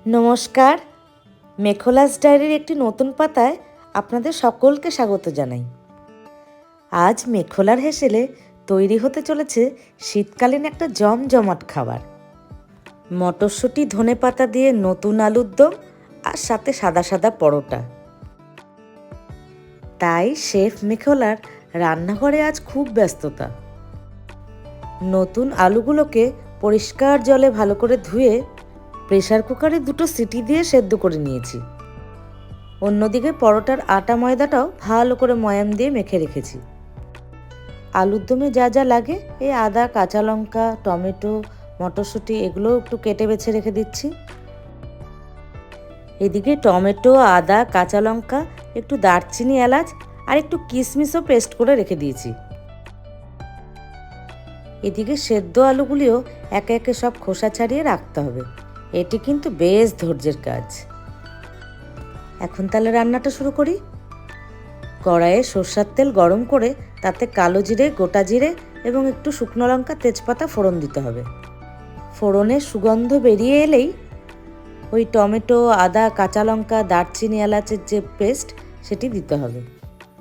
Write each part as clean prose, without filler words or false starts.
নমস্কার, মেখলাস ডায়েরির একটি নতুন পাতায় আপনাদের সকলকে স্বাগত জানাই। আজ মেখলার হেসেলে তৈরি হতে চলেছে শীতকালীন একটা জমজমাট খাবার। মটরশুঁটি ধনেপাতা দিয়ে নতুন আলুর দম আর সাথে সাদা সাদা পরোটা। তাই শেফ মেখলার রান্নাঘরে আজ খুব ব্যস্ততা। নতুন আলুগুলোকে পরিষ্কার জলে ভালো করে ধুয়ে প্রেসার কুকারে 2টো সিটি দিয়ে সেদ্ধ করে নিয়েছি। অন্যদিকে পরোটার আটা ময়দাটাও ভালো করে ময়াম দিয়ে মেখে রেখেছি। আলুর দমে যা যা লাগে এই আদা, কাঁচা লঙ্কা, টমেটো, মটরশুঁটি এগুলোও একটু কেটে বেছে রেখে দিচ্ছি। এদিকে টমেটো, আদা, কাঁচা লঙ্কা, একটু দারচিনি, এলাচ আর একটু কিশমিশও পেস্ট করে রেখে দিয়েছি। এদিকে সেদ্ধ আলুগুলিও একে একে সব খোসা ছাড়িয়ে রাখতে হবে। এটি কিন্তু বেশ ধৈর্যের কাজ। এখন তাহলে রান্নাটা শুরু করি। কড়াইয়ে সরষের তেল গরম করে তাতে কালো জিরে, গোটা জিরে এবং একটু শুকনো লঙ্কা, তেজপাতা ফোড়ন দিতে হবে। ফোড়নের সুগন্ধ বেরিয়ে এলেই ওই টমেটো, আদা, কাঁচা লঙ্কা, দারচিনি, এলাচের যে পেস্ট সেটি দিতে হবে।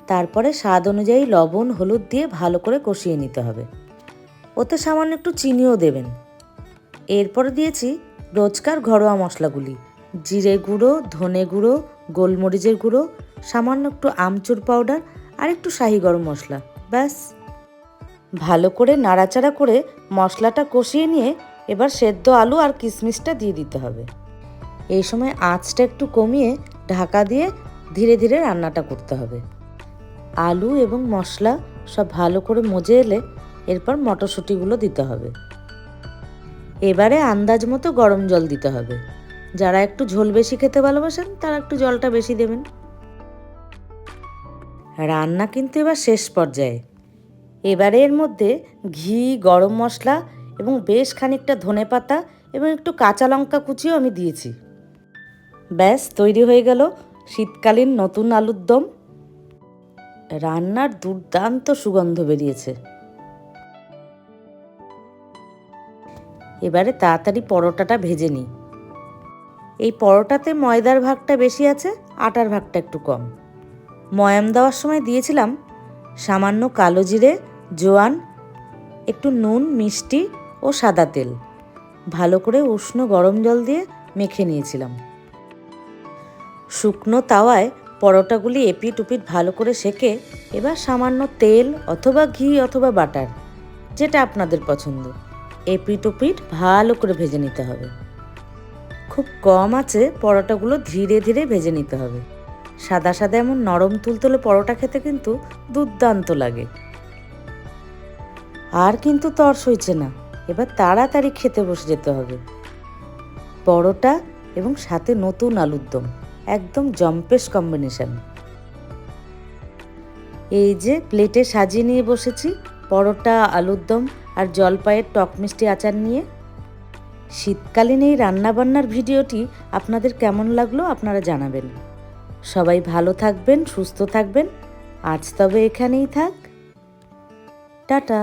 তারপরে স্বাদ অনুযায়ী লবণ, হলুদ দিয়ে ভালো করে কষিয়ে নিতে হবে। ওতে সামান্য একটু চিনিও দেবেন। এরপরে দিয়েছি রোজকার ঘরোয়া মশলাগুলি: জিরে গুঁড়ো, ধনে গুঁড়ো, গোলমরিচের গুঁড়ো, সামান্য একটু আমচুর পাউডার আর একটু শাহি গরম মশলা। ব্যাস, ভালো করে নাড়াচাড়া করে মশলাটা কষিয়ে নিয়ে এবার সেদ্ধ আলু আর কিশমিশটা দিয়ে দিতে হবে। এই সময় আঁচটা একটু কমিয়ে ঢাকা দিয়ে ধীরে ধীরে রান্নাটা করতে হবে। আলু এবং মশলা সব ভালো করে মজে এলে এরপর মটরশুঁটিগুলো দিতে হবে। এবারে আন্দাজ মতো গরম জল দিতে হবে। যারা একটু ঝোল বেশি খেতে ভালোবাসেন তারা একটু জলটা বেশি দেবেন। রান্না কিন্তু এবার শেষ পর্যায়ে। এবারে এর মধ্যে ঘি, গরম মশলা এবং বেশ খানিকটা ধনেপাতা এবং একটু কাঁচা লঙ্কা কুচিও আমি দিয়েছি। ব্যাস, তৈরি হয়ে গেল শীতকালীন নতুন আলুর দম। রান্নার দুর্দান্ত সুগন্ধ বেরিয়েছে। এবারে তাড়াতাড়ি পরোটাটা ভেজে নিই। এই পরোটাতে ময়দার ভাগটা বেশি আছে, আটার ভাগটা একটু কম। ময়াম দেওয়ার সময় দিয়েছিলাম সামান্য কালো জিরে, জোয়ান, একটু নুন, মিষ্টি ও সাদা তেল। ভালো করে উষ্ণ গরম জল দিয়ে মেখে নিয়েছিলাম। শুকনো তাওয়ায় পরোটাগুলি এপিট ওপিট ভালো করে সেঁকে এবার সামান্য তেল অথবা ঘি অথবা বাটার, যেটা আপনাদের পছন্দ, এপিট ওপিট ভালো করে ভেজে নিতে হবে। খুব কম আঁচে পরোটাগুলো ধীরে ধীরে ভেজে নিতে হবে। সাদা সাদা এমন নরম তুলতুলে পরোটা খেতে কিন্তু দুর্দান্ত লাগে। আর কিন্তু তর সইছে না, এবার তাড়াতাড়ি খেতে বসে যেতে হবে। পরোটা এবং সাথে নতুন আলুর দম, একদম জম্পেশ কম্বিনেশন। এই যে প্লেটে সাজিয়ে নিয়ে বসেছি পরোটা, আলুর দম আর জলপাইয়ের টক মিষ্টি আচার নিয়ে। শীতকালীন এই রান্নাবান্নার ভিডিওটি আপনাদের কেমন লাগলো আপনারা জানাবেন। সবাই ভালো থাকবেন, সুস্থ থাকবেন। আজ তবে এখানেই থাক। টাটা।